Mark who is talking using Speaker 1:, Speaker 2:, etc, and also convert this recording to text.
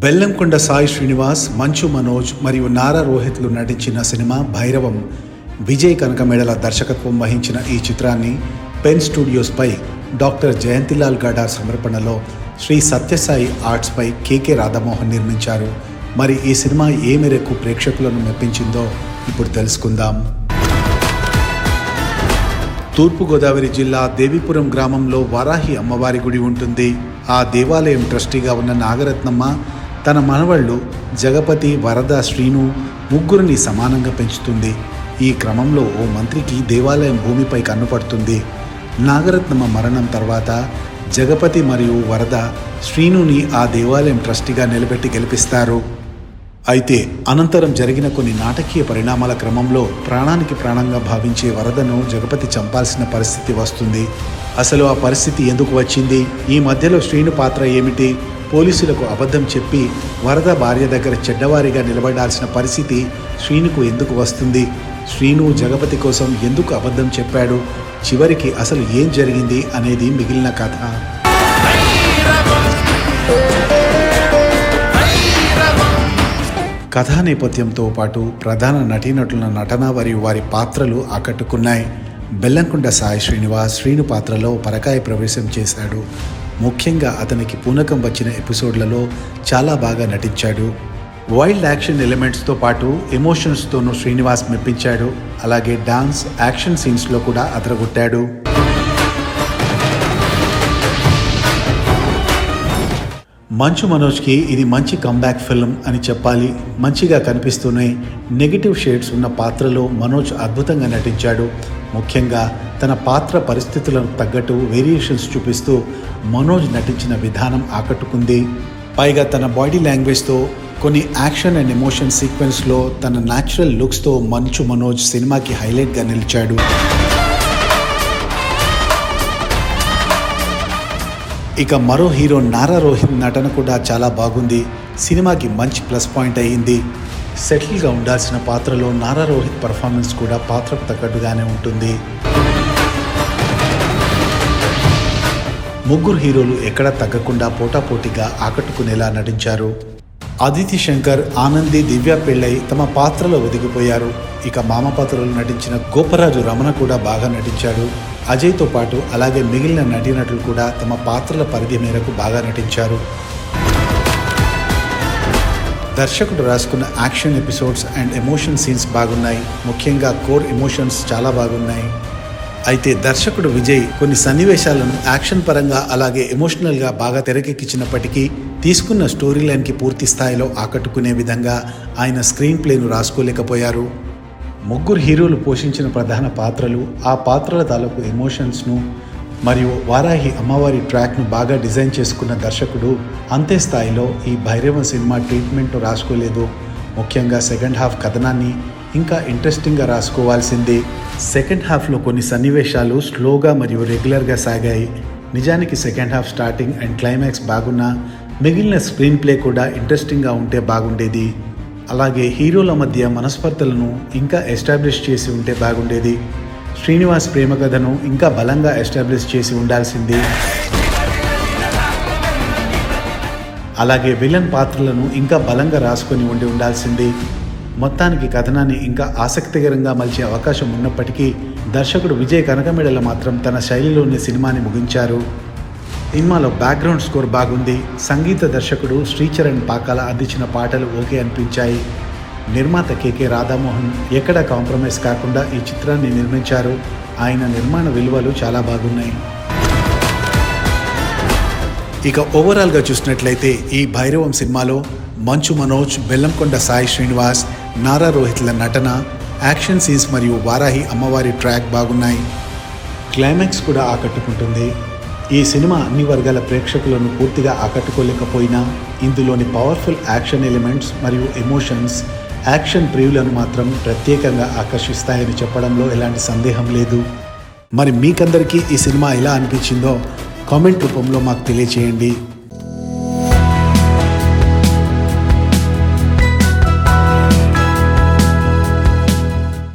Speaker 1: బెల్లంకొండ సాయి శ్రీనివాస్, మంచు మనోజ్ మరియు నారా రోహిత్లు నటించిన సినిమా భైరవం. విజయ్ కనకమేడల దర్శకత్వం వహించిన ఈ చిత్రాన్ని పెన్ స్టూడియోస్పై డాక్టర్ జయంతిలాల్ గడార్ సమర్పణలో శ్రీ సత్యసాయి ఆర్ట్స్పై కేకే రాధామోహన్ నిర్మించారు. మరి ఈ సినిమా ఏ మేరకు ప్రేక్షకులను మెప్పించిందో ఇప్పుడు తెలుసుకుందాం. తూర్పుగోదావరి జిల్లా దేవీపురం గ్రామంలో వారాహి అమ్మవారి గుడి ఉంటుంది. ఆ దేవాలయం ట్రస్టీగా ఉన్న నాగరత్నమ్మ తన మనవళ్ళు జగపతి, వరద, శ్రీను ముగ్గురిని సమానంగా పెంచుతుంది. ఈ క్రమంలో ఓ మంత్రికి దేవాలయం భూమిపై కన్నుపడుతుంది. నాగరత్నమ్మ మరణం తర్వాత జగపతి మరియు వరద శ్రీనుని ఆ దేవాలయం ట్రస్టీగా నిలబెట్టి గెలిపిస్తారు. అయితే అనంతరం జరిగిన కొన్ని నాటకీయ పరిణామాల క్రమంలో ప్రాణానికి ప్రాణంగా భావించే వరదను జగపతి చంపాల్సిన పరిస్థితి వస్తుంది. అసలు ఆ పరిస్థితి ఎందుకు వచ్చింది? ఈ మధ్యలో శ్రీను పాత్ర ఏమిటి? పోలీసులకు అబద్ధం చెప్పి వరద భార్య దగ్గర చెడ్డవారిగా నిలబడాల్సిన పరిస్థితి శ్రీనుకు ఎందుకు వస్తుంది? శ్రీను జగపతి కోసం ఎందుకు అబద్ధం చెప్పాడు? చివరికి అసలు ఏం జరిగింది అనేది మిగిలిన కథ. కథా నేపథ్యంతో పాటు ప్రధాన నటీనటుల నటన మరియు వారి పాత్రలు ఆకట్టుకున్నాయి. బెల్లంకొండ సాయి శ్రీనివాస్ శ్రీను పాత్రలో పరకాయ ప్రవేశం చేశాడు. ముఖ్యంగా అతనికి పూనకం వచ్చిన ఎపిసోడ్లలో చాలా బాగా నటించాడు. వైల్డ్ యాక్షన్ ఎలిమెంట్స్తో పాటు ఎమోషన్స్తోనూ శ్రీనివాస్ మెప్పించాడు. అలాగే డాన్స్, యాక్షన్ సీన్స్లో కూడా అదరగొట్టాడు. మంచు మనోజ్కి ఇది మంచి కంబ్యాక్ ఫిల్మ్ అని చెప్పాలి. మంచిగా కనిపిస్తూనే నెగిటివ్ షేడ్స్ ఉన్న పాత్రలో మనోజ్ అద్భుతంగా నటించాడు. ముఖ్యంగా తన పాత్ర పరిస్థితులకు తగ్గట్టు వేరియేషన్స్ చూపిస్తూ మనోజ్ నటించిన విధానం ఆకట్టుకుంది. పైగా తన బాడీ లాంగ్వేజ్తో కొన్ని యాక్షన్ అండ్ ఎమోషన్ సీక్వెన్స్లో తన న్యాచురల్ లుక్స్తో మంచు మనోజ్ సినిమాకి హైలైట్గా నిలిచాడు. ఇక మరో హీరో నారా రోహిత్ నటన కూడా చాలా బాగుంది. సినిమాకి మంచి ప్లస్ పాయింట్ అయ్యింది. సెటిల్గా ఉండాల్సిన పాత్రలో నారా రోహిత్ పర్ఫార్మెన్స్ కూడా పాత్రకు తగ్గట్టుగానే ఉంటుంది. ముగ్గురు హీరోలు ఎక్కడా తగ్గకుండా పోటాపోటీగా ఆకట్టుకునేలా నటించారు. అదితి శంకర్, ఆనంది, దివ్య పెళ్ళై తమ పాత్రలో ఒదిగిపోయారు. ఇక మామ పాత్రలో నటించిన గోపరాజు రమణ కూడా బాగా నటించాడు. అజయ్తో పాటు అలాగే మిగిలిన నటీనటులు కూడా తమ పాత్రల పరిధి మేరకు బాగా నటించారు. దర్శకుడు రాసుకున్న action episodes and emotion scenes బాగున్నాయి. ముఖ్యంగా కోర్ ఎమోషన్స్ చాలా బాగున్నాయి. అయితే దర్శకుడు విజయ్ కొన్ని సన్నివేశాలను యాక్షన్ పరంగా అలాగే ఎమోషనల్గా బాగా తెరకెక్కించినప్పటికీ తీసుకున్న స్టోరీ లైన్కి పూర్తి స్థాయిలో ఆకట్టుకునే విధంగా ఆయన స్క్రీన్ ప్లేను రాసుకోలేకపోయారు. ముగ్గురు హీరోలు పోషించిన ప్రధాన పాత్రలు, ఆ పాత్రల తాలూకు ఎమోషన్స్ను మరియు వారాహి అమ్మవారి ట్రాక్ను బాగా డిజైన్ చేసుకున్న దర్శకుడు అంతే స్థాయిలో ఈ భైరవం సినిమా ట్రీట్మెంట్ రాసుకోలేదు. ముఖ్యంగా సెకండ్ హాఫ్ కథనాన్ని ఇంకా ఇంట్రెస్టింగ్గా రాసుకోవాల్సింది. సెకండ్ హాఫ్లో కొన్ని సన్నివేశాలు స్లోగా మరియు రెగ్యులర్గా సాగాయి. నిజానికి second half starting and climax బాగున్నా మిగిలిన స్క్రీన్ ప్లే కూడా ఇంట్రెస్టింగ్గా ఉంటే బాగుండేది. అలాగే హీరోల మధ్య మనస్పర్ధలను ఇంకా ఎస్టాబ్లిష్ చేసి ఉంటే బాగుండేది. శ్రీనివాస్ ప్రేమ కథను ఇంకా బలంగా ఎస్టాబ్లిష్ చేసి ఉండాల్సింది. అలాగే విలన్ పాత్రలను ఇంకా బలంగా రాసుకొని ఉండాల్సింది. మొత్తానికి కథనాన్ని ఇంకా ఆసక్తికరంగా మలిచే అవకాశం ఉన్నప్పటికీ దర్శకుడు విజయ్ కనకమేడల మాత్రం తన శైలిలోని సినిమాని ముగించారు. సినిమాలో బ్యాక్గ్రౌండ్ స్కోర్ బాగుంది. సంగీత దర్శకుడు శ్రీచరణ్ పాకాల అందించిన పాటలు ఓకే అనిపించాయి. నిర్మాత కేకే రాధామోహన్ ఎక్కడా కాంప్రమైజ్ కాకుండా ఈ చిత్రాన్ని నిర్మించారు. ఆయన నిర్మాణ విలువలు చాలా బాగున్నాయి. ఇక ఓవరాల్గా చూసినట్లయితే ఈ భైరవం సినిమాలో మంచు మనోజ్, బెల్లంకొండ సాయి శ్రీనివాస్, నారా రోహిత్ల నటన, యాక్షన్ సీన్స్ మరియు వారాహి అమ్మవారి ట్రాక్ బాగున్నాయి. క్లైమాక్స్ కూడా ఆకట్టుకుంటుంది. ఈ సినిమా అన్ని వర్గాల ప్రేక్షకులను పూర్తిగా ఆకట్టుకోలేకపోయినా ఇందులోని పవర్ఫుల్ యాక్షన్ ఎలిమెంట్స్ మరియు ఎమోషన్స్ యాక్షన్ ప్రియులను మాత్రం ప్రత్యేకంగా ఆకర్షిస్తాయని చెప్పడంలో ఎలాంటి సందేహం లేదు. మరి మీకందరికీ ఈ సినిమా ఎలా అనిపించిందో కామెంట్ రూపంలో మాకు తెలియచేయండి.